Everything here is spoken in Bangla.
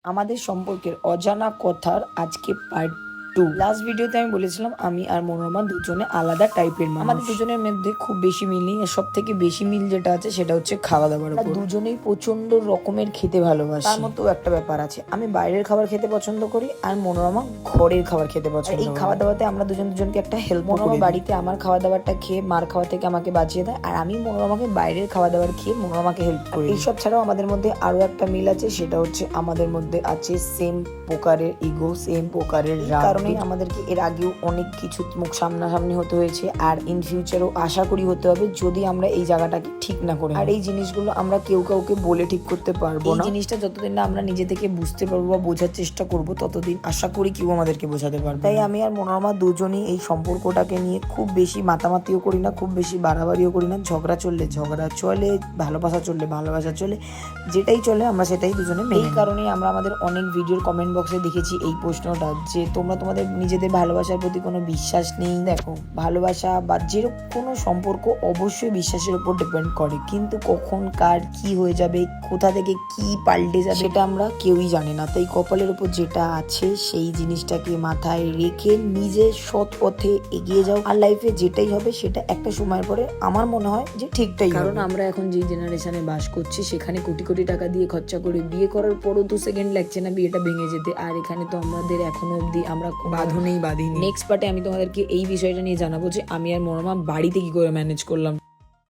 আমাদের সম্পর্কের অজানা কথার আজকে পার্ট 2। লাস্ট ভিডিওতে আমি বলেছিলাম আমি আর মনোরমা দুজনে আলাদা টাইপের মানুষ। আমাদের দুজনের মধ্যে খুব বেশি মিল নেই, সব থেকে বেশি মিল যেটা আছে সেটা হচ্ছে খাওয়া দাওয়ার উপর। দুজনেই প্রচন্ড রকমের খেতে ভালোবাসি। তার মতো একটা ব্যাপার আছে, আমি বাইরের খাবার খেতে পছন্দ করি আর মনোরমা ঘরের খাবার খেতে পছন্দ করি। এই খাওয়া দাওয়াতে আমরা দুজনকে একটা হেল্প করি। মনোরমা বাড়িতে আমার খাওয়া দাওয়ারটা খেয়ে মার খাওয়া থেকে আমাকে বাঁচিয়ে দেয়, আর আমি মনোরমাকে বাইরের খাওয়া দাওয়ার খেয়ে মনোরমাকে হেল্প করি। এইসব ছাড়াও আমাদের মধ্যে আরো একটা মিল আছে, সেটা হচ্ছে আমাদের মধ্যে আছে সেম প্রকারের ইগো, সেম প্রকারের রাগ। কারণে আমাদেরকে এর আগেও অনেক কিছু মুখ সামনাসামনি হতে হয়েছে, আর ইন ফিউচারও আশা করি হতে হবে যদি আমরা এই জায়গাটাকে ঠিক না করি। আর এই জিনিসগুলো আমরা কেউ কাউকে বলে ঠিক করতে পারবো না। এই জিনিসটা যতদিন না আমরা নিজে থেকে বুঝতে পারবো বা বোঝার চেষ্টা করবো, ততদিন আশা করি কেউ আমাদেরকে বোঝাতে পারবে। তাই আমি আর মনোরমা দুজনই এই সম্পর্কটাকে নিয়ে খুব বেশি মাতামাতিও করি না, খুব বেশি বাড়াবাড়িও করি না। ঝগড়া চললে ঝগড়া চলে, ভালোবাসা চললে ভালোবাসা চলে, যেটাই চলে আমরা সেটাই দুজনে মেনে। এই কারণেই আমরা আমাদের অনেক ভিডিওর কমেন্ট বক্সে দেখেছি এই প্রশ্নটা, যে তোমরা তোমাদের নিজেদের ভালোবাসার প্রতি কোনো বিশ্বাস নেই। দেখো, ভালোবাসা বা যেরকম কোনো সম্পর্ক অবশ্যই বিশ্বাসের উপর ডিপেন্ড করে, কিন্তু কখন কার কি হয়ে যাবে, কোথা থেকে কি পাল্টে যাবে সেটা আমরা কেউই জানি না। তাই কপালের উপর যেটা আছে সেই জিনিসটাকে মাথায় রেখে নিজে সৎ পথে এগিয়ে যাও, আর লাইফে যেটাই হবে সেটা একটা সময়ের পরে আমার মনে হয় যে ঠিকটাই। কারণ আমরা এখন যে জেনারেশনে বাস করছি সেখানে কোটি কোটি টাকা দিয়ে খরচা করে বিয়ে করার পরও 2 সেকেন্ড লাগছে না বিয়েটা ভেঙে যেতে, আর এখানে তো আমাদের এখনো অবধি আমরা বাঁধিনি। নেক্সট পার্টে আমি তোমাদেরকে এই বিষয়টা নিয়ে জানাবো যে আমি আর মনোরমা বাড়িতে কি করে ম্যানেজ করলাম